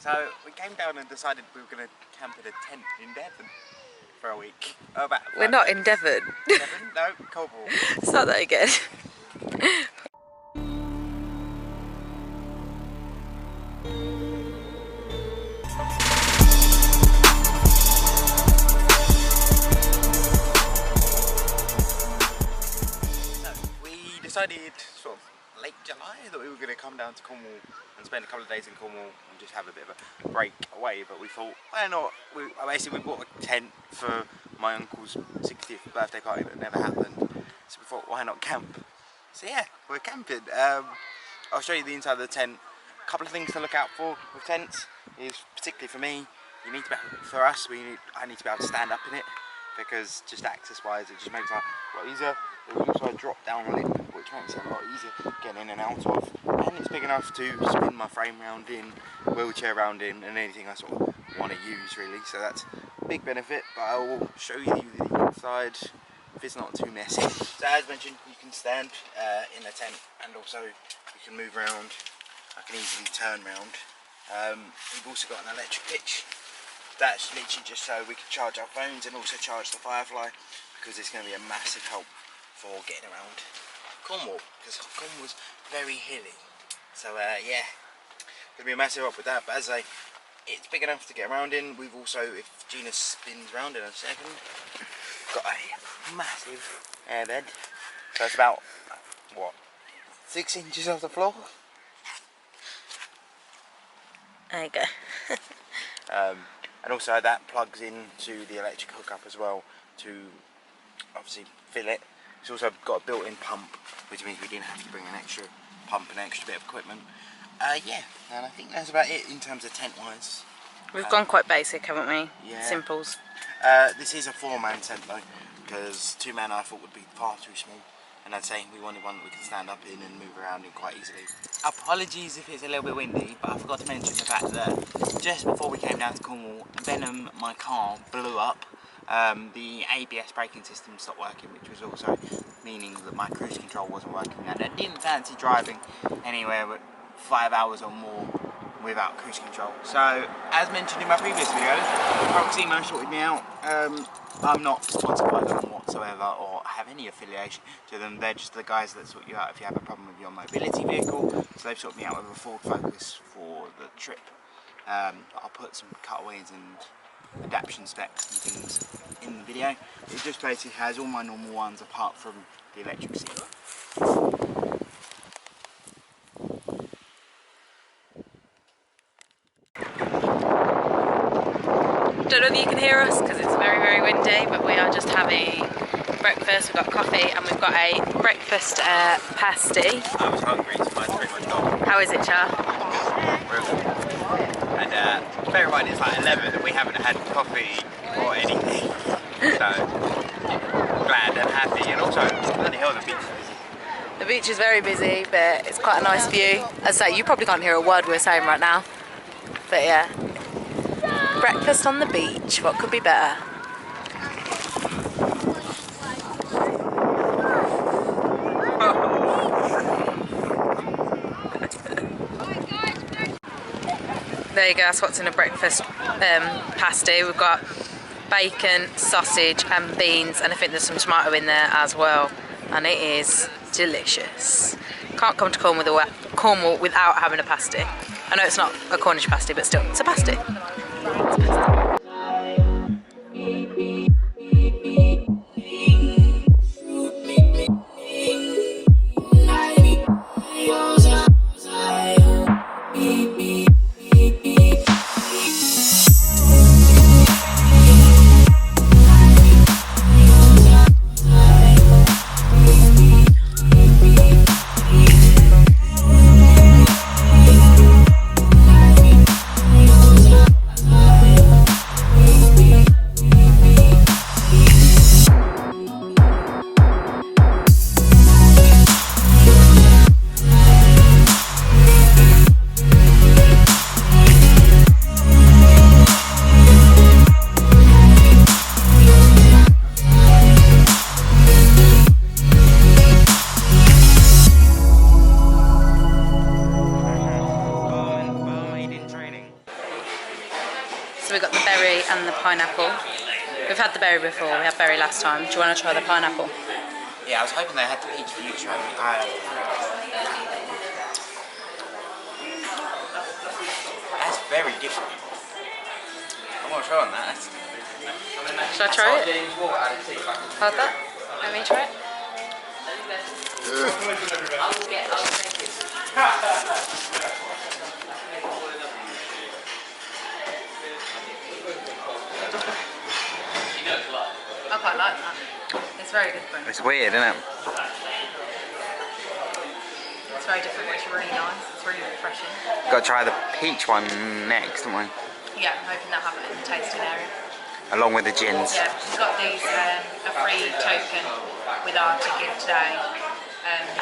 So we came down and decided we were going to camp in a tent in Devon for a week. We're not in Devon. Devon? No, Cornwall. Start that again. We decided sort of late July that we were going to come down to Cornwall and spend a couple of days in Cornwall and just have a bit of a break away, but we thought, why not? Basically we bought a tent for my uncle's 60th birthday party that never happened, so we thought, why not camp? So yeah, we're camping. I'll show you the inside of the tent. A couple of things to look out for with tents is, particularly for me, I need to be able to stand up in it, because just access wise it just makes life a lot easier. There's also a drop down lip which makes it a lot easier getting in and out of, and it's big enough to spin my frame round in, wheelchair round in, and anything I sort of want to use really, so that's a big benefit. But I will show you the inside if it's not too messy. So as mentioned, you can stand in a tent, and also you can move around. I can easily turn round. We've also got an electric pitch. That's literally just so we can charge our phones and also charge the Firefly, because it's going to be a massive help for getting around Cornwall, because Cornwall's very hilly. So yeah, going to be a massive help with that. But as I say, it's big enough to get around in. We've also, if Gina spins round in a second, got a massive airbed. So it's about, what, 6 inches off the floor? There you go. And also that plugs into the electric hookup as well to obviously fill it. It's also got a built-in pump, which means we didn't have to bring an extra pump and an extra bit of equipment. Yeah, and I think that's about it in terms of tent-wise. We've gone quite basic, haven't we? Yeah. Simples. This is a 4-man tent though, because 2-man I thought would be far too small. And I'd say we wanted one that we could stand up in and move around in quite easily. Apologies if it's a little bit windy, but I forgot to mention the fact that just before we came down to Cornwall, Venom, my car, blew up. The ABS braking system stopped working, which was also meaning that my cruise control wasn't working, and I didn't fancy driving anywhere but 5 hours or more without cruise control. So, as mentioned in my previous video, Proximo sorted me out. I'm not sponsored by them whatsoever or have any affiliation to them. They're just the guys that sort you out if you have a problem with your mobility vehicle. So they've sorted me out with a Ford Focus for the trip. I'll put some cutaways and adaptation specs and things in the video. It just basically has all my normal ones apart from the electric seat. Don't know if you can hear us because it's very, very windy, but we are just having breakfast. We've got coffee and we've got a breakfast pasty. I was hungry, so mine's pretty much gone. How is it, Char? And bear in mind it's like 11 and we haven't had coffee or anything. So glad and happy, and also bloody hell, the beach is busy. The beach is very busy, but it's quite a nice view. As I say, you probably can't hear a word we're saying right now. But yeah. Breakfast on the beach, what could be better? There you go, that's what's in a breakfast pasty. We've got bacon, sausage and beans, and I think there's some tomato in there as well, and it is delicious. Can't come to Cornwall without having a pasty. I know it's not a Cornish pasty, but still, it's a pasty. So we've got the berry and the pineapple. We've had the berry before, we had berry last time. Do you want to try the pineapple? Yeah, I was hoping they had the peach for you to try. That's very different. I'm not sure on that. Should I try it? Hold that. Let me try it. I quite like that. It's very different. It's weird, isn't it? It's very different, it's really nice. It's really refreshing. Got to try the peach one next, don't we? Yeah, I'm hoping they'll have it in the tasting area. Along with the gins. Yeah, we've got these a free token with our ticket today.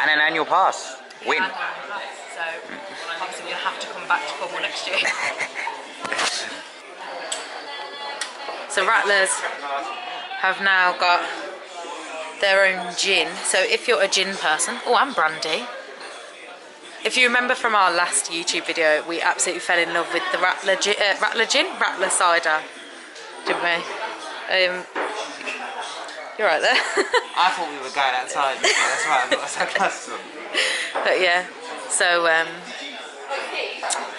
And an annual pass. Win. And so obviously we'll have to come back to Cornwall next year. So Rattlers have now got their own gin. So if you're a gin person, oh, and brandy. If you remember from our last YouTube video, we absolutely fell in love with the Rattler cider, didn't we? You're right there. I thought we were going outside. That's why I got sunglasses on. But yeah, so I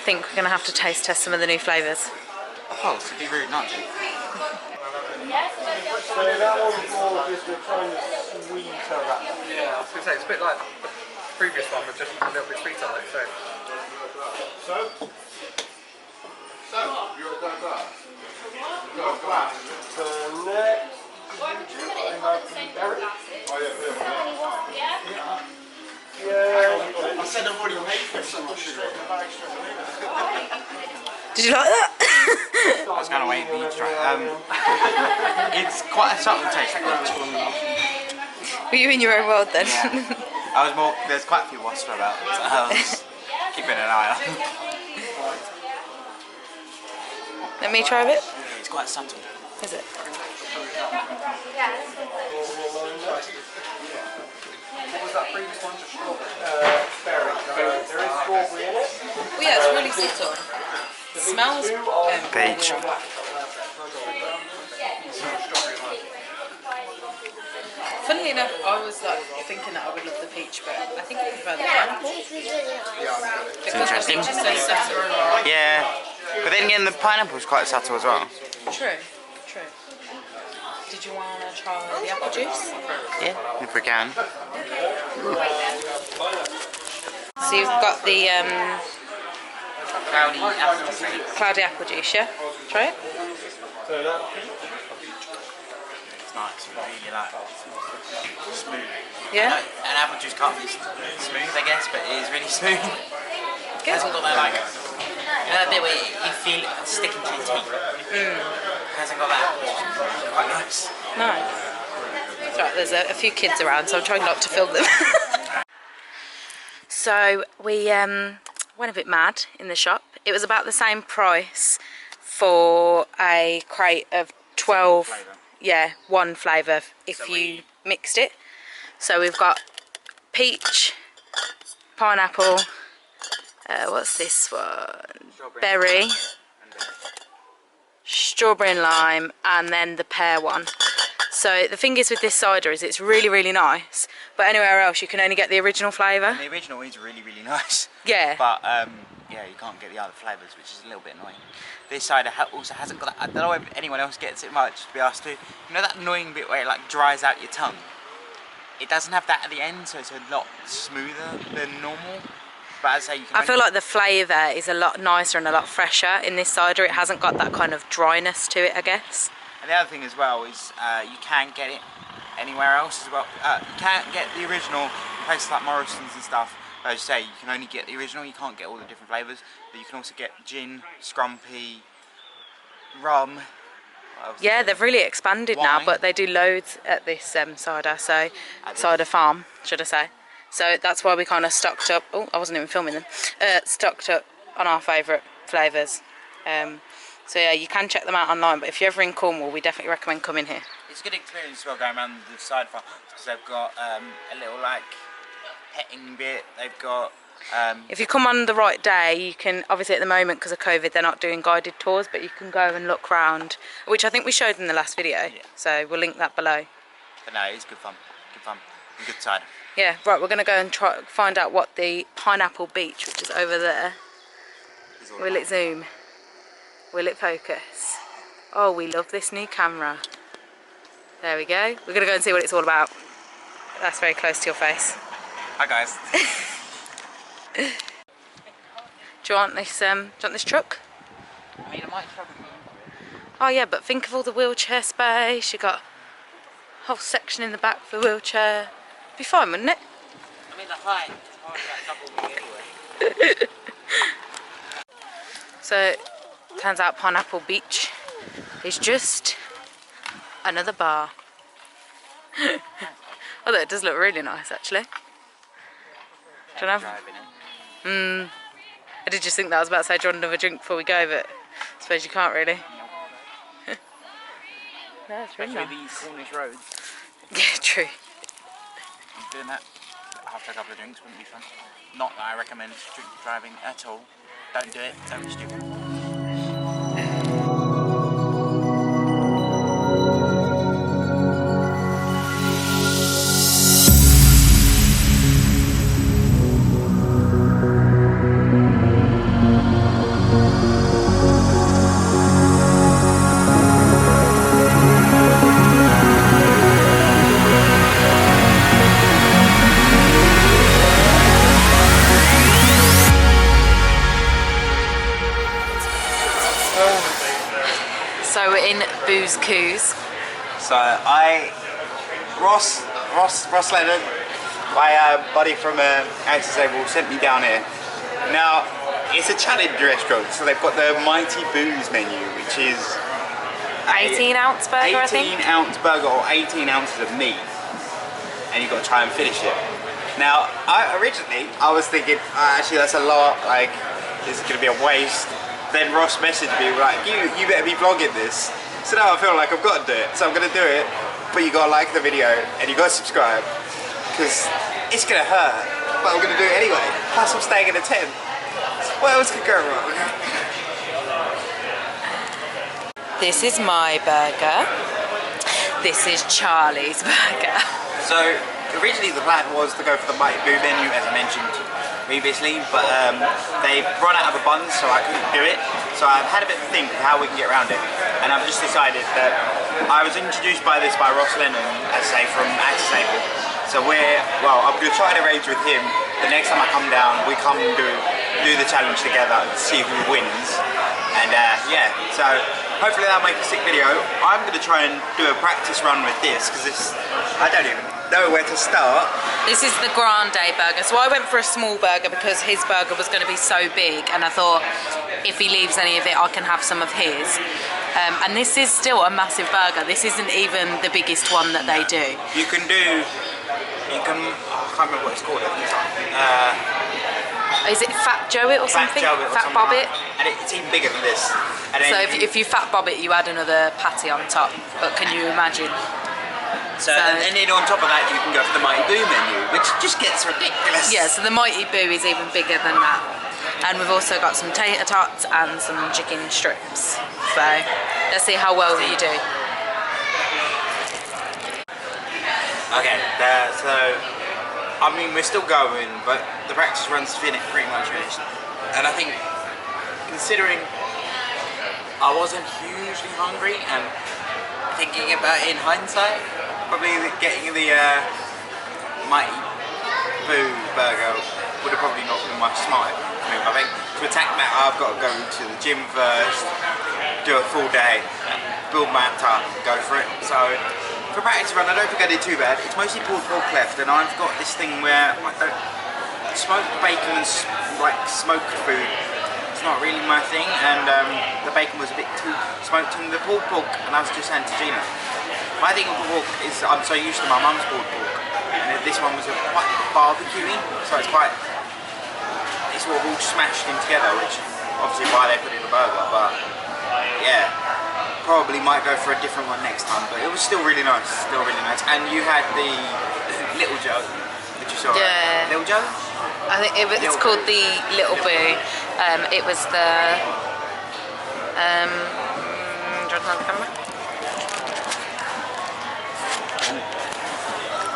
think we're going to have to taste test some of the new flavours. Oh, it'd be rude not to. So that one's more just a kind of sweeter Rattler. Yeah, I was going to say, it's a bit like the previous one, but just a little bit sweeter, like so. So you're done that. Got a glass. So next, yeah. I said I've already paid for so much sugar. Did you like that? I was going to wait for you to try it. It's quite a subtle taste. Were you in your own world then? Yeah. I was more, there's quite a few wasps about, so I was keeping an eye on. Let me try a bit. It's quite subtle. Is it? What was that previous one? Just strawberry? Berry. There is strawberry in it. Well, yeah, it's really subtle. It smells Peach. Funnily enough, I was like thinking that I would love the peach, but I think I prefer the pineapple. It's interesting. It's so subtle. Yeah, but then again, the pineapple's quite subtle as well. True, true. Did you want to try the apple juice? Yeah, if we can. So you've got the Cloudy apple juice. cloudy apple juice, yeah? Try it. It's nice, really like smooth. Yeah? An apple juice can't be smooth, I guess, but it is really smooth. It hasn't got that like, you know that bit where you feel it sticking to your teeth. It hasn't got that. Quite nice. Nice. It's right, there's a few kids around, so I'm trying not to film them. So we went a bit mad in the shop. It was about the same price for a crate of 12. Flavour. Yeah, one flavour if you mixed it. So we've got peach, pineapple, what's this one? Berry, strawberry and lime, and then the pear one. So the thing is with this cider is it's really, really nice, but anywhere else you can only get the original flavour. And the original is really, really nice. Yeah. But yeah, you can't get the other flavours, which is a little bit annoying. This cider also hasn't got that. I don't know if anyone else gets it much, to be asked to. You know that annoying bit where it like dries out your tongue? It doesn't have that at the end, so it's a lot smoother than normal. But as I say, you can I feel like the flavour is a lot nicer and a lot fresher in this cider. It hasn't got that kind of dryness to it, I guess. And the other thing as well is you can get it anywhere else as well. You can't get the original in places like Morrison's and stuff. As I say, you can only get the original, you can't get all the different flavours. But you can also get gin, scrumpy, rum. Yeah, they've really expanded now, Wine. but they do loads at this cider, so cider farm, should I say. So that's why we kind of stocked up. Oh, I wasn't even filming them. Stocked up on our favourite flavours. So yeah, you can check them out online, but if you're ever in Cornwall, we definitely recommend coming here. It's a good experience as well going around the side farm because they've got a little like petting bit. They've got If you come on the right day, you can, obviously at the moment because of COVID they're not doing guided tours, but you can go and look round, which I think we showed in the last video. Yeah. So we'll link that below. But no, it's good fun, and good side. Yeah, right, we're going to go and try find out what the Pineapple Beach, which is over there. Will it zoom? Will it focus? Oh, we love this new camera. There we go. We're going to go and see what it's all about. That's very close to your face. Hi guys. Do you want this truck? I mean, I might try. Oh yeah, but think of all the wheelchair space. You got a whole section in the back for wheelchair. Be fine, wouldn't it? I mean, the height is hardly that double me anyway. So, turns out Pineapple Beach is just another bar. Although it does look really nice, actually. Don't have. I did just think that I was about to say, do you want another drink before we go, but I suppose you can't really. No, it's really nice. These Cornish roads. Yeah, true. Doing that after a couple of drinks wouldn't be fun. Not that I recommend drink driving at all. Don't do it. Don't be stupid. So we're in Booze Coos. So Ross Lennon, my buddy from Disabled, sent me down here. Now it's a challenge restaurant, so they've got the Mighty Booze menu, which is 18-ounce burger, I think. 18-ounce burger or 18 ounces of meat, and you've got to try and finish it. Now, originally I was thinking, actually that's a lot. Like, this is going to be a waste. Then Ross messaged me like, you better be vlogging this. So now I feel like I've got to do it. So I'm going to do it, but you got to like the video and you got to subscribe, because it's going to hurt, but I'm going to do it anyway. Plus I'm staying in a tent. What else could go wrong? This is my burger. This is Charlie's burger. So originally the plan was to go for the Mighty Boo menu, as I mentioned previously, but they've run out of a bun, so I couldn't do it. So I've had a bit of a think of how we can get around it, and I've just decided that I was introduced by Ross Lennon, as I say, from Disabled. So I'm going to try and arrange with him the next time I come down, we come and do the challenge together and see who wins. And yeah, so hopefully that'll make a sick video. I'm going to try and do a practice run with this, because I don't even know where to start. This is the Grande burger. So I went for a small burger because his burger was going to be so big, and I thought if he leaves any of it I can have some of his. And this is still a massive burger. This isn't even the biggest one that they do. I can't remember what it's called at the time. Is it Fat Joe it or something? Fat Bob it? And it's even bigger than this. And then So if you Fat Bob it, you add another patty on top. But can you imagine? and then on top of that you can go for the Mighty Boo menu, which just gets ridiculous. Yeah, so the Mighty Boo is even bigger than that. And we've also got some tater tots and some chicken strips. So let's see how well you do. Okay, so I mean we're still going, but the practice run's pretty much finished. And I think, considering I wasn't hugely hungry, and thinking about it in hindsight, probably getting the Mighty Boo burger would have probably not been my smart move. I think to attack that I've got to go to the gym first, do a full day, build my app up, go for it. So for practice run I don't think I did too bad. It's mostly pulled pork left, and I've got this thing where I don't smoke bacon and like smoked food. It's not really my thing, and the bacon was a bit too smoked in the pulled pork, and I was just saying to Gina, my thing with pork is I'm so used to my mum's pulled pork, and this one was quite barbecue-y, so it's sort of all smashed in together, which obviously why they put it in a burger, but yeah, probably might go for a different one next time, but it was still really nice, And you had the Little Joe, which you saw, yeah. Little Joe? I think it's called the Little Boo. It was the do you want the camera?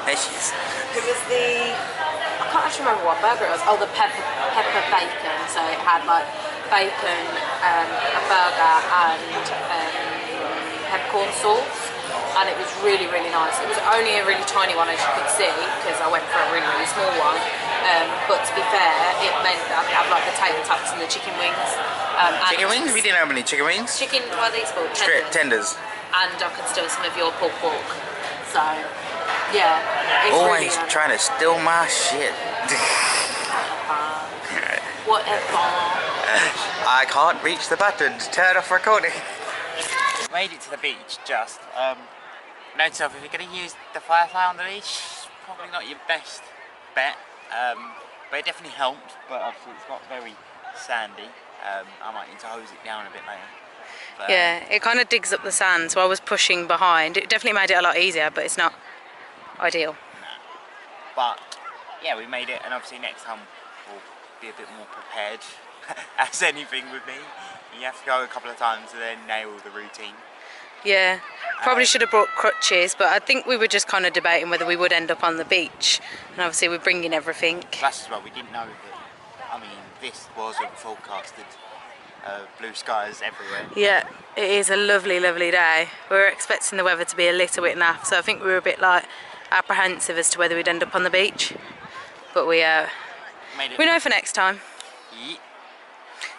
There she is. It was the, I can't actually remember what burger it was. Oh, the pepper bacon. So it had like bacon, a burger, and peppercorn sauce. And it was really, really nice. It was only a really tiny one, as you could see, because I went for a really, really small one. But to be fair, it meant that I could have like the tater tots and the chicken wings. Chicken wings? We didn't have any chicken wings. Chicken, what are these called? Strip tenders. And I could steal some of your pulled pork. So, yeah. It's Always really trying to steal my shit. Whatever. I can't reach the button to turn off recording. Made it to the beach just. Note to self, if you're going to use the firefly on the beach, probably not your best bet. But it definitely helped, but obviously it's got very sandy. I might need to hose it down a bit later. But, Yeah, it kind of digs up the sand, so I was pushing behind. It definitely made it a lot easier, but it's not ideal. No. But yeah, we made it, and obviously next time we'll be a bit more prepared. As anything with me, you have to go a couple of times to then nail the routine. Yeah, probably should have brought crutches, but I think we were just kind of debating whether we would end up on the beach. And obviously we're bringing everything. Plus as well, we didn't know that, I mean, this wasn't forecasted. Blue skies everywhere. Yeah, it is a lovely, lovely day. We were expecting the weather to be a little bit naff, so I think we were a bit like apprehensive as to whether we'd end up on the beach. But we know for next time. Yeah.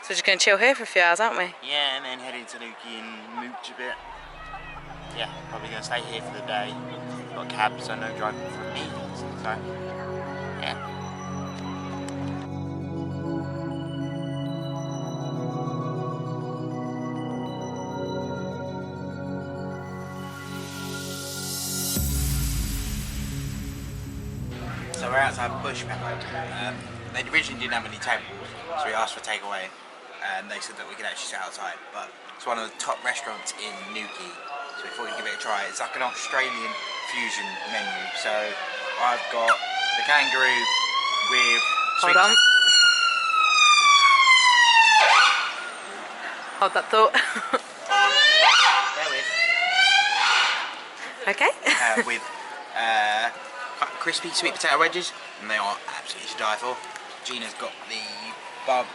So we're just going to chill here for a few hours, aren't we? Yeah, and then head into Nuki and mooch a bit. Yeah, probably going to stay here for the day. Got a cab, so no driving from me. So, yeah. So we're outside Bush Pepper. They originally didn't have any tables, so we asked for takeaway, and they said that we could actually sit outside. But it's one of the top restaurants in Newquay, so we thought we'd give it a try. It's like an Australian fusion menu. So I've got the kangaroo with sweet. Hold on. Hold that thought. There with. Okay. With quite crispy sweet potato wedges, and they are absolutely to die for. Gina's got the can't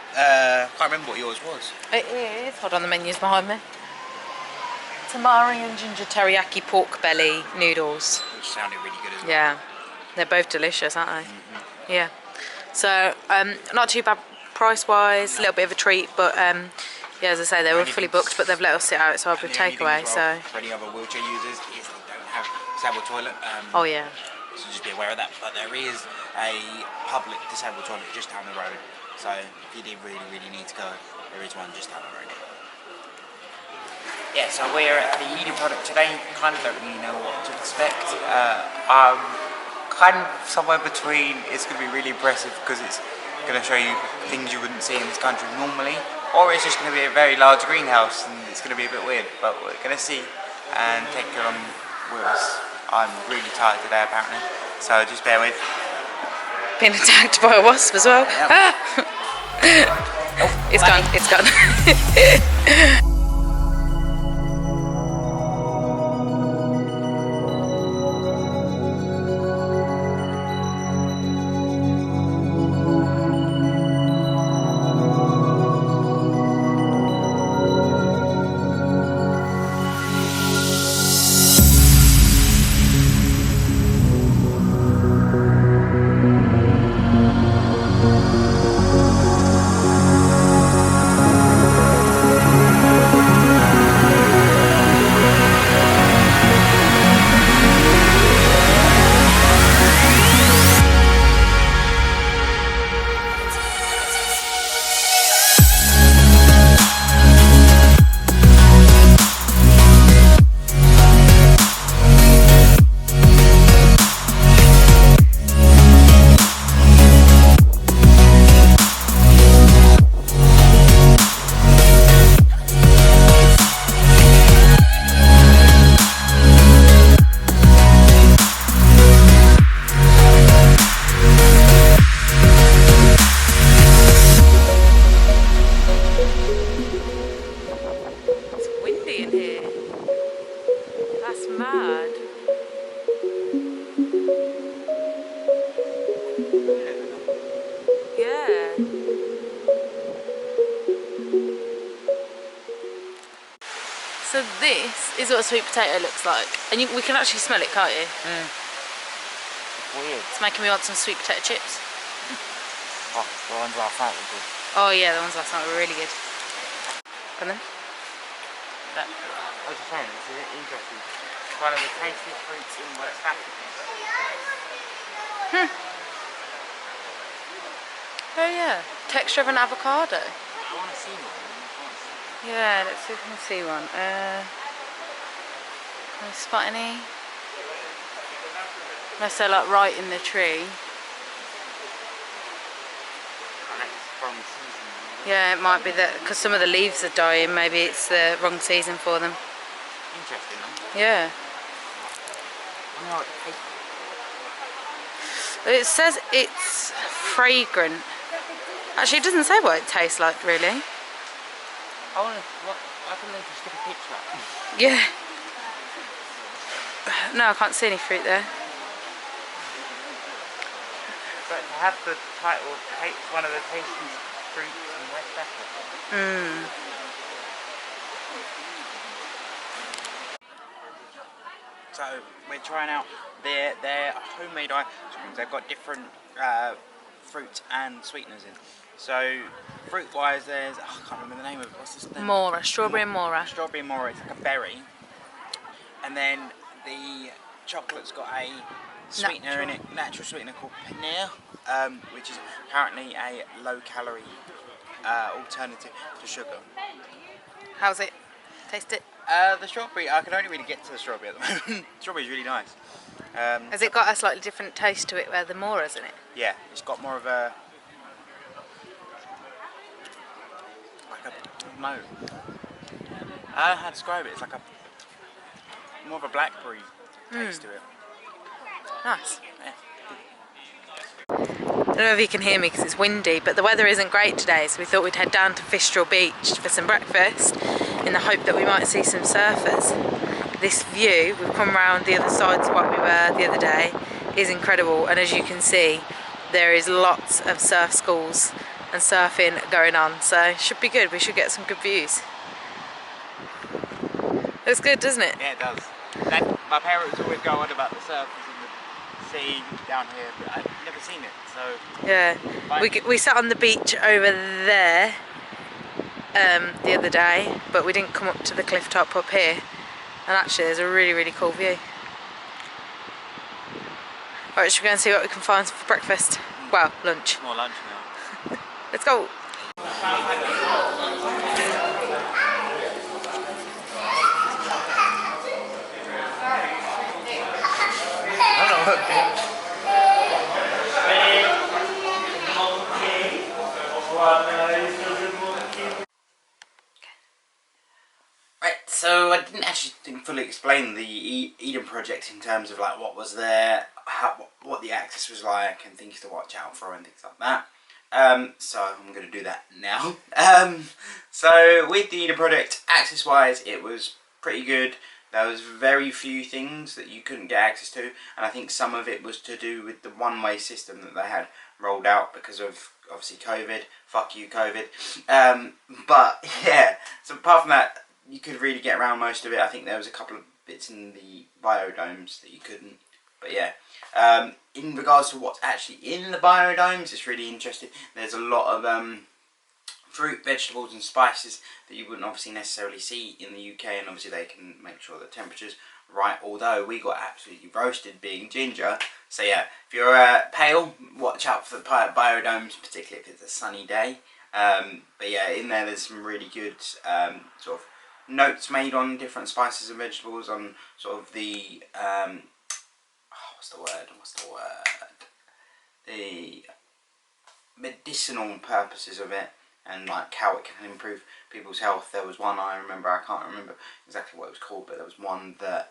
remember what yours was. It is. Hold on, the menu's behind me. Tamari and ginger teriyaki pork belly noodles. Which sounded really good as well. Yeah, they're both delicious, aren't they? Yeah. So not too bad price-wise. A little bit of a treat, but yeah, as I say, they were fully booked, but they've let us sit outside with takeaway. Well, for any other wheelchair users, is they don't have disabled toilet. Oh yeah. So just be aware of that. But there is a public disabled toilet just down the road. So if you did really, really need to go, there is one just down the road. Yeah, so we're at the eating product today. Kind of don't really know what to expect. Kind of somewhere between. It's going to be really impressive because it's going to show you things you wouldn't see in this country normally, or it's just going to be a very large greenhouse and it's going to be a bit weird. But we're going to see and take it on with us. I'm really tired today apparently, so just bear with. Been attacked by a wasp as well. Yep. Ah! Oh, it's gone, it's gone. So this is what a sweet potato looks like. And we can actually smell it, can't you? Weird. It's making me want some sweet potato chips. Oh, the ones last night were good. Oh yeah, the ones last night were really good. And then? I was just saying, it's interesting. It's one of the tastiest fruits in West Africa. Oh yeah, texture of an avocado. I want to see one. Yeah, let's see if we can see one. Can we spot any? Unless they're like right in the tree. Unless it's from season. Yeah, it might be that because some of the leaves are dying. Maybe it's the wrong season for them. Interesting, though. Yeah. I know what it tastes It says it's fragrant. Actually, it doesn't say what it tastes like, really. like. I can make you stick a picture up. Yeah. No, I can't see any fruit there. But to have the title, it's one of the tastiest fruits in West Africa. So we're trying out their homemade ice creams. They've got different fruit and sweeteners in. So fruit-wise, there's I can't remember the name of it. What's this name? Mora, strawberry and mora. Strawberry and mora. It's like a berry. And then the chocolate's got a sweetener in it, natural sweetener called paneer, which is apparently a low-calorie alternative to sugar. How's it? Taste it. The strawberry, I can only really get to the strawberry at the moment. Strawberry's really nice. Has it got a slightly different taste to it where the mora's in it? Yeah, it's got more of a no. How to describe it? It's like more of a blackberry taste to it. Nice. Yeah. I don't know if you can hear me because it's windy, but the weather isn't great today, so we thought we'd head down to Fistral Beach for some breakfast in the hope that we might see some surfers. This view, we've come round the other side to what we were the other day, is incredible, and as you can see, there is lots of surf schools and surfing going on, so it should be good. We should get some good views. Looks good, doesn't it? Yeah, it does. My parents always go on about the surfers and the sea down here, but I've never seen it, so... Yeah, we sat on the beach over there the other day, but we didn't come up to the cliff top up here, and actually there's a really, really cool view. Right, should we go and see what we can find for breakfast? Well, lunch. More lunch now. Let's go! Right, so I didn't actually fully explain the Eden project in terms of like what was there, what the access was like, and things to watch out for and things like that. So I'm going to do that now. So with the Eden project, access-wise, it was pretty good. There was very few things that you couldn't get access to, and I think some of it was to do with the one-way system that they had rolled out because of obviously COVID. Fuck you, COVID. But yeah, so apart from that, you could really get around most of it. I think there was a couple of bits in the biodomes that you couldn't. But yeah, in regards to what's actually in the biodomes, it's really interesting. There's a lot of fruit, vegetables and spices that you wouldn't obviously necessarily see in the UK, and obviously they can make sure the temperature's right, although we got absolutely roasted being ginger. So yeah, if you're pale, watch out for the biodomes, particularly if it's a sunny day. But yeah, in there's some really good sort of notes made on different spices and vegetables, on sort of the what's the word? The medicinal purposes of it, and like how it can improve people's health. There was one I remember, I can't remember exactly what it was called, but there was one that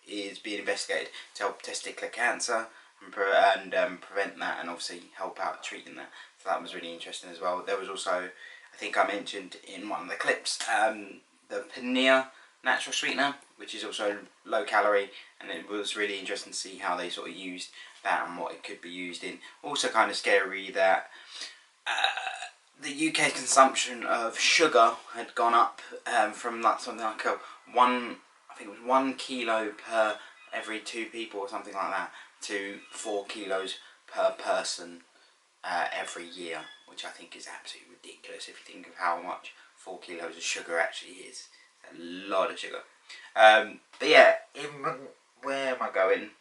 is being investigated to help testicular cancer and prevent that, and obviously help out treating that. So that was really interesting as well. There was also, I think I mentioned in one of the clips, the paneer natural sweetener, which is also low calorie, and it was really interesting to see how they sort of used that and what it could be used in. Also kind of scary that the UK consumption of sugar had gone up from like something like I think it was 1 kilo per every 2 people or something like that, to 4 kilos per person every year, which I think is absolutely ridiculous if you think of how much 4 kilos of sugar actually is. It's a lot of sugar. But yeah, where am I going?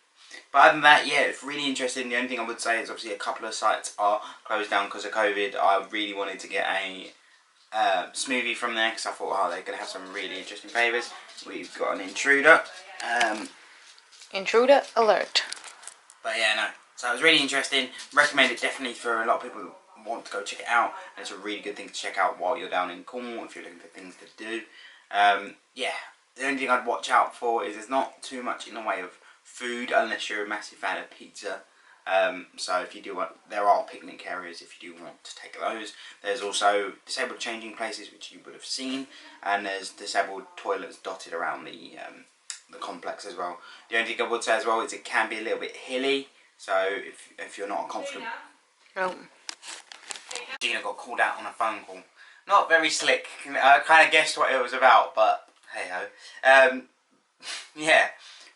But other than that, yeah, it's really interesting. The only thing I would say is obviously a couple of sites are closed down because of COVID. I really wanted to get a smoothie from there because I thought, oh, they're going to have some really interesting flavours. We've got an intruder. Intruder alert. But yeah, no. So it was really interesting. Recommend it definitely for a lot of people who want to go check it out. And it's a really good thing to check out while you're down in Cornwall if you're looking for things to do. Yeah, the only thing I'd watch out for is there's not too much in the way of food unless you're a massive fan of pizza. So if you do want, there are picnic areas if you do want to take those. There's also disabled changing places, which you would have seen, and there's disabled toilets dotted around the complex as well. The only thing I would say as well is it can be a little bit hilly, so if you're not confident. Oh. Gina got called out on a phone call. Not very slick. I kind of guessed what it was about, but hey ho. Yeah.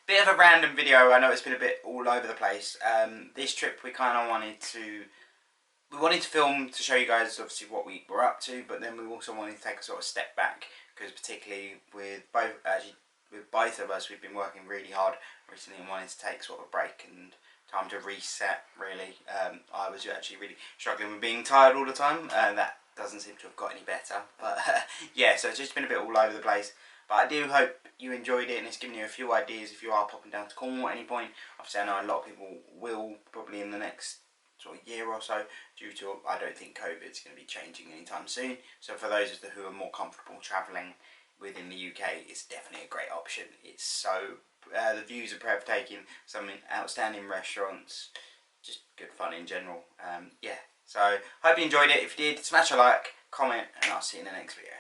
Bit of a random video. I know it's been a bit all over the place. This trip we kind of wanted to film to show you guys obviously what we were up to, but then we also wanted to take a sort of step back because particularly with both of us, we've been working really hard recently and wanted to take sort of a break and time to reset. Really, I was actually really struggling with being tired all the time, and that doesn't seem to have got any better. But yeah, so it's just been a bit all over the place. But I do hope you enjoyed it and it's given you a few ideas if you are popping down to Cornwall at any point. Obviously I know a lot of people will probably in the next sort of year or so, due to, I don't think COVID's going to be changing anytime soon. So for those of you who are more comfortable travelling within the UK, it's definitely a great option. It's so, the views are breathtaking, some outstanding restaurants, just good fun in general. Yeah, so hope you enjoyed it. If you did, smash a like, comment, and I'll see you in the next video.